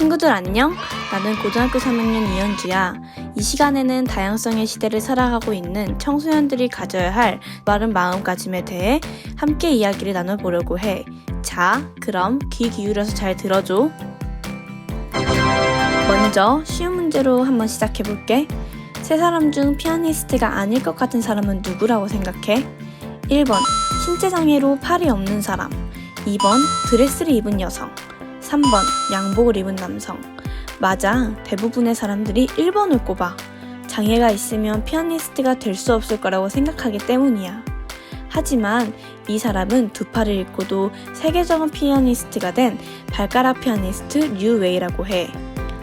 친구들 안녕? 나는 고등학교 3학년 이현주야. 이 시간에는 다양성의 시대를 살아가고 있는 청소년들이 가져야 할 바른 마음가짐에 대해 함께 이야기를 나눠보려고 해. 자, 그럼 귀 기울여서 잘 들어줘. 먼저 쉬운 문제로 한번 시작해볼게. 세 사람 중 피아니스트가 아닐 것 같은 사람은 누구라고 생각해? 1번, 신체장애로 팔이 없는 사람. 2번, 드레스를 입은 여성. 3번, 양복을 입은 남성. 맞아, 대부분의 사람들이 1번을 꼽아. 장애가 있으면 피아니스트가 될 수 없을 거라고 생각하기 때문이야. 하지만 이 사람은 두 팔을 잃고도 세계적인 피아니스트가 된 발가락 피아니스트 류 웨이라고 해.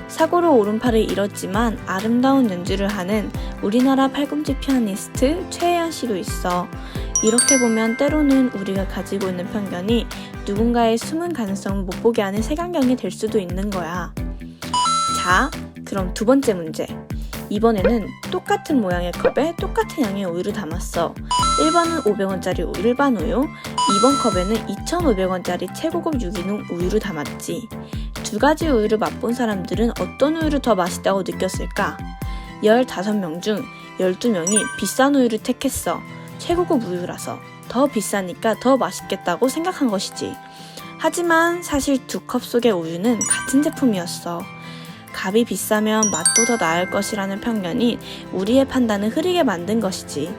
사고로 오른팔을 잃었지만 아름다운 연주를 하는 우리나라 팔꿈치 피아니스트 최혜연 씨도 있어. 이렇게 보면 때로는 우리가 가지고 있는 편견이 누군가의 숨은 가능성을 못 보게 하는 색안경이 될 수도 있는 거야. 자, 그럼 두 번째 문제. 이번에는 똑같은 모양의 컵에 똑같은 양의 우유를 담았어. 1번은 500원짜리 일반 우유, 2번 컵에는 2,500원짜리 최고급 유기농 우유를 담았지. 두 가지 우유를 맛본 사람들은 어떤 우유를 더 맛있다고 느꼈을까? 15명 중 12명이 비싼 우유를 택했어. 최고급 우유라서 더 비싸니까 더 맛있겠다고 생각한 것이지. 하지만 사실 두 컵 속의 우유는 같은 제품이었어. 값이 비싸면 맛도 더 나을 것이라는 편견이 우리의 판단을 흐리게 만든 것이지.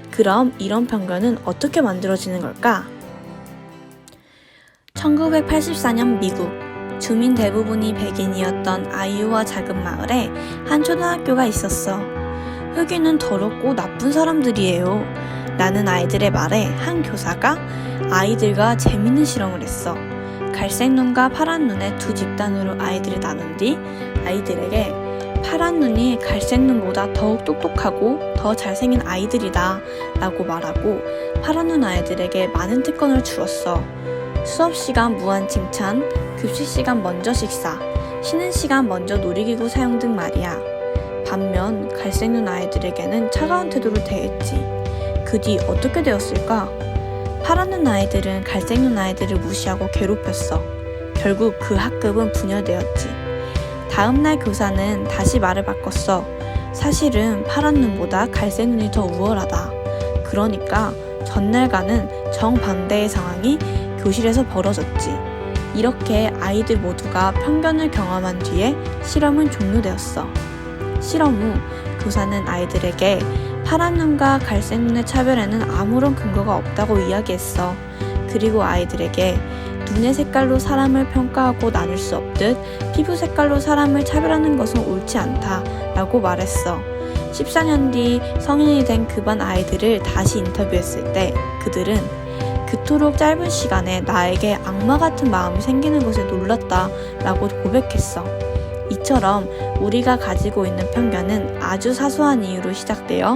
그럼 이런 편견은 어떻게 만들어지는 걸까? 1984년 미국. 주민 대부분이 백인이었던 아이오와 작은 마을에 한 초등학교가 있었어. 흑인은 더럽고 나쁜 사람들이에요. 라는 아이들의 말에 한 교사가 아이들과 재밌는 실험을 했어. 갈색 눈과 파란 눈의 두 집단으로 아이들을 나눈 뒤 아이들에게 파란 눈이 갈색 눈보다 더욱 똑똑하고 더 잘생긴 아이들이다 라고 말하고 파란 눈 아이들에게 많은 특권을 주었어. 수업 시간 무한 칭찬, 급식 시간 먼저 식사, 쉬는 시간 먼저 놀이기구 사용 등 말이야. 반면 갈색 눈 아이들에게는 차가운 태도를 대했지. 그 뒤 어떻게 되었을까? 파란 눈 아이들은 갈색 눈 아이들을 무시하고 괴롭혔어. 결국 그 학급은 분열되었지. 다음날 교사는 다시 말을 바꿨어. 사실은 파란 눈보다 갈색 눈이 더 우월하다. 그러니까 전날과는 정반대의 상황이 교실에서 벌어졌지. 이렇게 아이들 모두가 편견을 경험한 뒤에 실험은 종료되었어. 실험 후 교사는 아이들에게 파란 눈과 갈색 눈의 차별에는 아무런 근거가 없다고 이야기했어. 그리고 아이들에게 눈의 색깔로 사람을 평가하고 나눌 수 없듯 피부 색깔로 사람을 차별하는 것은 옳지 않다 라고 말했어. 14년 뒤 성인이 된 그 반 아이들을 다시 인터뷰했을 때 그들은 그토록 짧은 시간에 나에게 악마 같은 마음이 생기는 것에 놀랐다 라고 고백했어. 이처럼 우리가 가지고 있는 편견은 아주 사소한 이유로 시작되어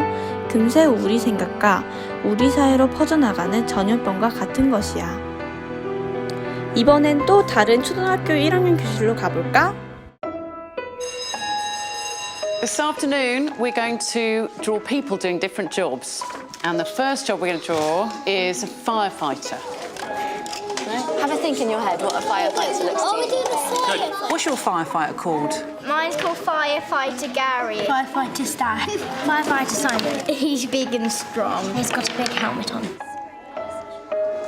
금세 우리 생각과 우리 사회로 퍼져나가는 전염병과 같은 것이야. 이번엔 또 다른 초등학교 1학년 교실로 가볼까? This afternoon, we're going to draw people doing different jobs. And the first job we're going to draw is a firefighter. Have a think in your head what a firefighter looks to you. What's your firefighter called? Mine's called Firefighter Gary. Firefighter Star. Firefighter Simon. He's big and strong. He's got a big helmet on.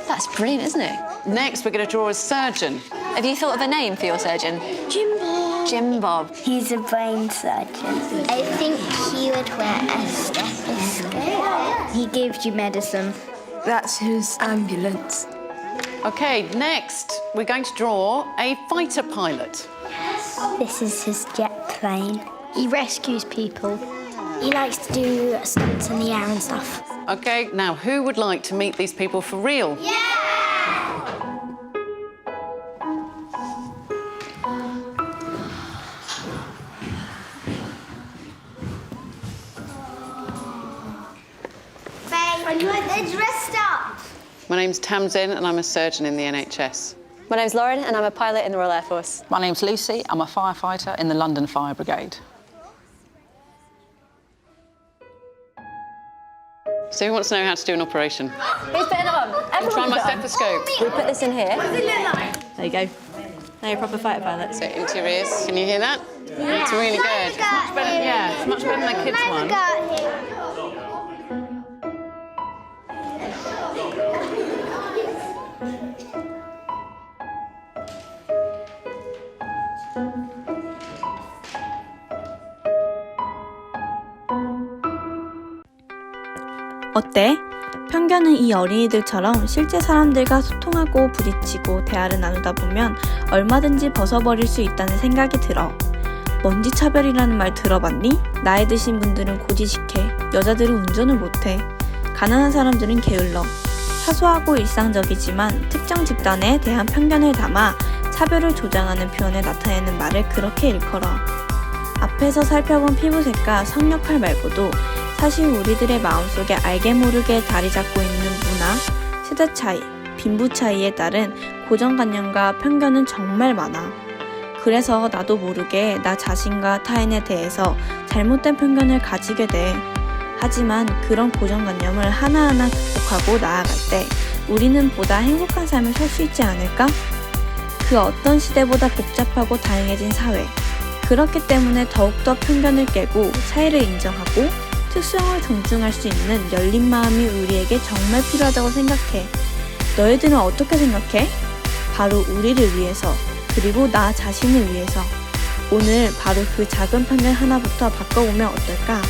That's brilliant, isn't it? Next, we're going to draw a surgeon. Have you thought of a name for your surgeon? Jim Bob. Jim Bob. He's a brain surgeon. I think he would wear a stethoscope. He gives you medicine. That's his ambulance. Okay, next, we're going to draw a fighter pilot. This is his jet plane. He rescues people. He likes to do stunts in the air and stuff. Okay, now who would like to meet these people for real? They're dressed up. My name's Tamzin and I'm a surgeon in the NHS. My name's Lauren and I'm a pilot in the Royal Air Force. My name's Lucy. I'm a firefighter in the London Fire Brigade. So who wants to know how to do an operation? Who's putting it on? I'll try Everyone my put it on. stethoscope. We put this in here. What does it look like? There you go. Now you're a proper fighter pilot. So into your ears. Can you hear that? Yeah. It's really good. It's much better, yeah, it's much better than the kids' one. 어때? 편견은 이 어린이들처럼 실제 사람들과 소통하고 부딪히고 대화를 나누다 보면 얼마든지 벗어버릴 수 있다는 생각이 들어. 먼지 차별이라는 말 들어봤니? 나이 드신 분들은 고지식해. 여자들은 운전을 못해. 가난한 사람들은 게을러. 사소하고 일상적이지만 특정 집단에 대한 편견을 담아 차별을 조장하는 표현을 나타내는 말을 그렇게 일컬어. 앞에서 살펴본 피부색과 성역할 말고도 사실 우리들의 마음속에 알게 모르게 자리 잡고 있는 문화, 세대 차이, 빈부 차이에 따른 고정관념과 편견은 정말 많아. 그래서 나도 모르게 나 자신과 타인에 대해서 잘못된 편견을 가지게 돼. 하지만 그런 고정관념을 하나하나 극복하고 나아갈 때 우리는 보다 행복한 삶을 살 수 있지 않을까? 그 어떤 시대보다 복잡하고 다양해진 사회. 그렇기 때문에 더욱더 편견을 깨고 차이를 인정하고 특성을 존중할 수 있는 열린 마음이 우리에게 정말 필요하다고 생각해. 너희들은 어떻게 생각해? 바로 우리를 위해서, 그리고 나 자신을 위해서. 오늘 바로 그 작은 편견 하나부터 바꿔보면 어떨까?